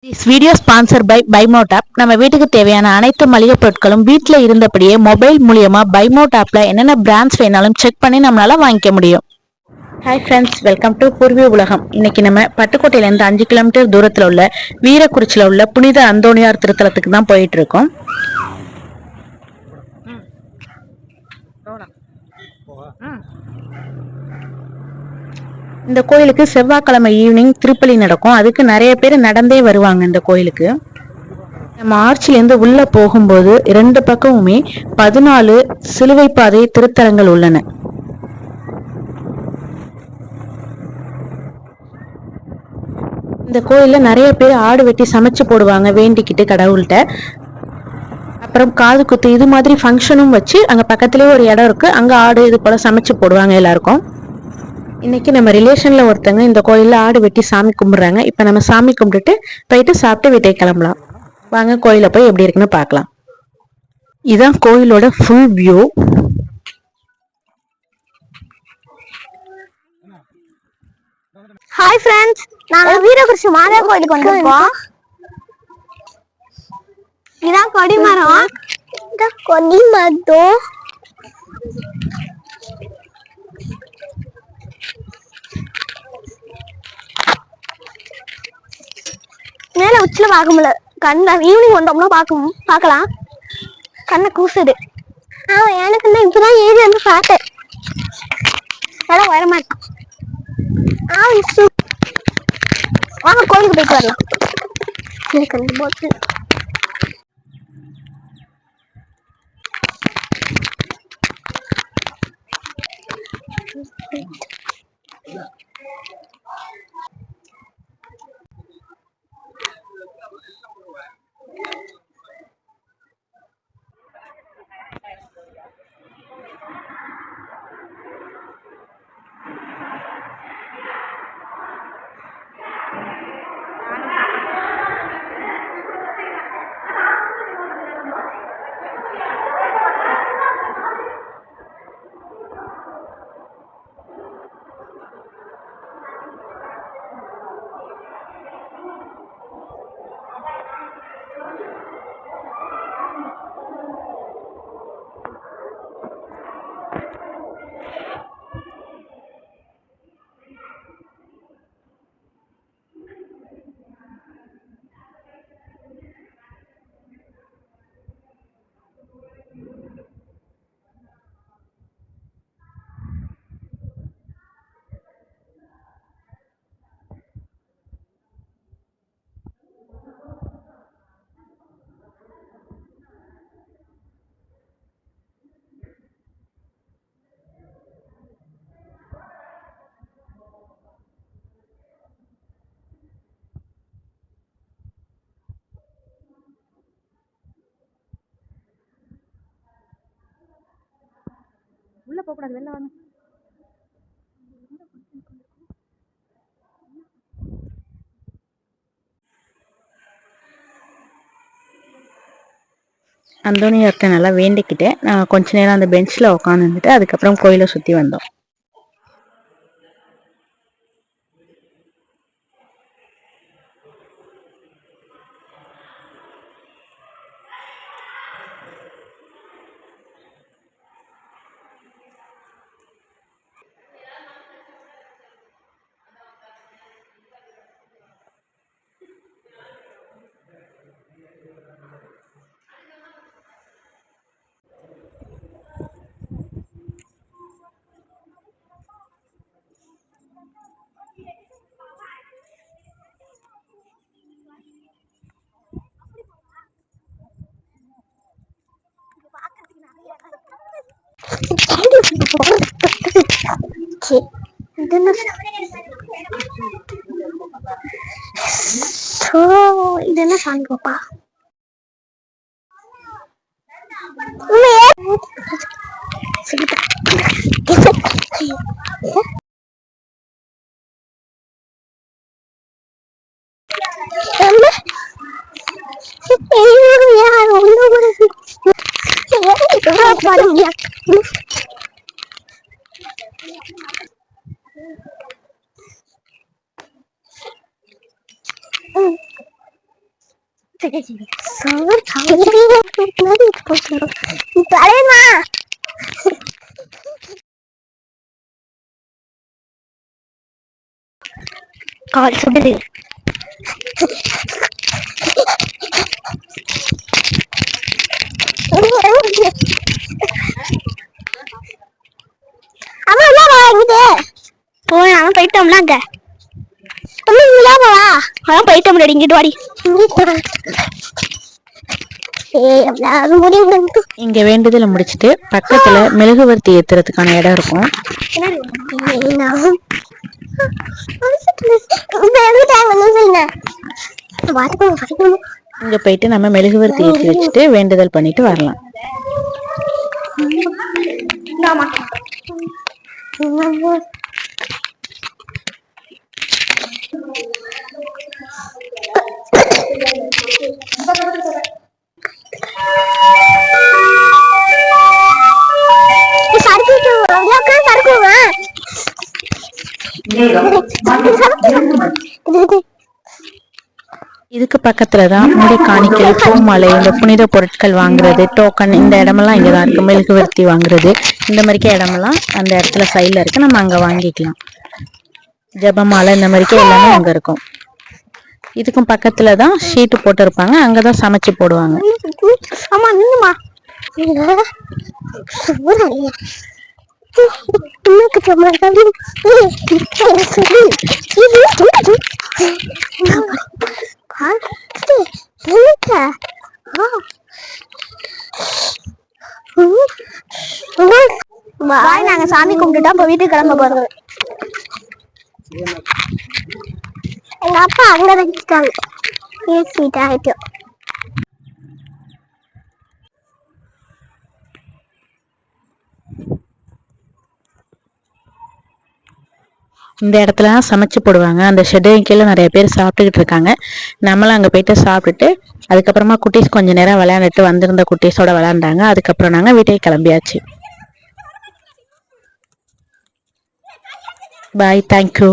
This video sponsored by Buymote app. நம்ம வீட்டுக்கு தேவையான அனைத்து மளிகை பொருட்களும் வீட்ல இருந்தபடியே மொபைல் மூலியமா Buymote appல என்னென்ன பிராண்ட்ஸ் வேணாலும் செக் பண்ணி நம்மளால வாங்கிக்க முடியும். ஹாய் ஃப்ரெண்ட்ஸ், வெல்கம் டு பூர்வீ உலகம். இன்னைக்கு நம்ம பட்டுக்கோட்டையில இருந்து 5 கிலோமீட்டர் தூரத்துல உள்ள வீரக்குறிச்சியில உள்ள புனித அந்தோணியார் திருத்தலத்துக்கு தான் போயிட்டு இருக்கோம். இந்த கோயிலுக்கு செவ்வாய்க்கிழமை ஈவினிங் திருப்பலி நடக்கும். அதுக்கு நிறைய பேர் நடந்தே வருவாங்க இந்த கோயிலுக்கு. நம்ம ஆர்ச்சிலேருந்து உள்ள போகும்போது 2 பக்கமுமே 14 சிலுவை பாதை திருத்தலங்கள் உள்ளன. இந்த கோயில்ல நிறைய பேர் ஆடு வெட்டி சமைச்சு போடுவாங்க வேண்டிக்கிட்டு கடவுள்கிட்ட. அப்புறம் காது குத்து இது மாதிரி ஃபங்க்ஷனும் வச்சு அங்க பக்கத்துலேயே ஒரு இடம் இருக்கு, அங்க ஆடு இது போல சமைச்சு போடுவாங்க எல்லாருக்கும். இன்னைக்கு நம்ம ரிலேஷன்ல ஒருத்தங்க இந்த கோயில்ல ஆடு வெட்டி சாமி கும்பிடுறாங்க. இப்ப நம்ம சாமி கும்பிட்டுட்டு போயிட்டு சாப்பிட்டு வீட்டுக்கு கிளம்பலாம். வாங்க கோயில போய் எப்படி இருக்குன்னு பார்க்கலாம். இதான் கோயிலோட ஃபுல் வியூ. ஹாய் ஃப்ரெண்ட்ஸ், நாங்க வீரகுறிச்சி மாதா கோயிலுக்கு வந்திருக்கோம். இதான் கொடிமரம். இந்த கொடிமரம் மேல உச்சில பார்க்க முடியல. கண்ண ஈவினிங் வந்தோம்னா பார்க்கலாம். கண்ணை கூசுது. எனக்கு இப்பதான் ஏறி வந்து பார்த்தேன். இடம் உயரமா இருக்கு. வாங்க கோயிலுக்கு போயிட்டு வரலாம். உள்ள போக கூடாது, வெளில வாங்க. அந்தோணியார்ட்ட நல்லா வேண்டிக்கிட்டு நாங்கள் கொஞ்ச நேரம் அந்த பெஞ்சில் உட்காந்துட்டு அதுக்கப்புறம் கோயிலை சுற்றி வந்தோம். இது என்ன சாமி பாப்பா? தலைமா கால் சுடுது. அம்மா இல்ல வாங்கிட்டு போய் அவன் போயிட்டோம்ல அங்க போவா அதான் போயிட்டோம் இங்கிட்டு வாடி. இங்க வேண்டுதலை முடிச்சுட்டு பக்கத்துல மெழுகுவர்த்தி ஏத்துறதுக்கான இடம் இருக்கும். இங்க போயிட்டு நம்ம மெழுகுவர்த்தி ஏற்றி வச்சுட்டு வேண்டுதல் பண்ணிட்டு வரலாம். இதுக்கு பக்கத்துலதான் முடி காணிக்கல், பூமாலை, இந்த புனித பொருட்கள் வாங்குறது, டோக்கன், இந்த இடமெல்லாம் இங்கதான் இருக்கு. மெழுகுவர்த்தி வாங்குறது இந்த மாதிரிக்கே இடமெல்லாம் அந்த இடத்துல சைட்ல இருக்கு. நம்ம அங்க வாங்கிக்கலாம். ஜபமாலை இந்த மாதிரிக்கே எல்லாமே அங்க இருக்கும். இதுக்கும் பக்கத்துலதான் ஷீட்டு போட்டு இருப்பாங்க. அங்கதான் சமைச்சு போடுவாங்க. ஆமா நின்னுமா நாங்க சாமி கும்பிட்டுட்டா இப்ப வீட்டுக்கு கிளம்ப போறோம். எங்க அப்பா அங்க வச்சுட்டாங்க. இந்த இடத்துல சமைச்சு போடுவாங்க. அந்த ஷெட்டு கீழே நிறைய பேர் சாப்பிட்டுக்கிட்டு இருக்காங்க. நம்மளும் அங்கே போயிட்டு சாப்பிட்டுட்டு அதுக்கப்புறமா குட்டீஸ் கொஞ்ச நேரம் விளையாண்டுட்டு வந்திருந்த குட்டீஸோட விளையாண்டாங்க. அதுக்கப்புறம் நாங்கள் வீட்டுக்கு கிளம்பியாச்சு. பாய், தேங்க்யூ.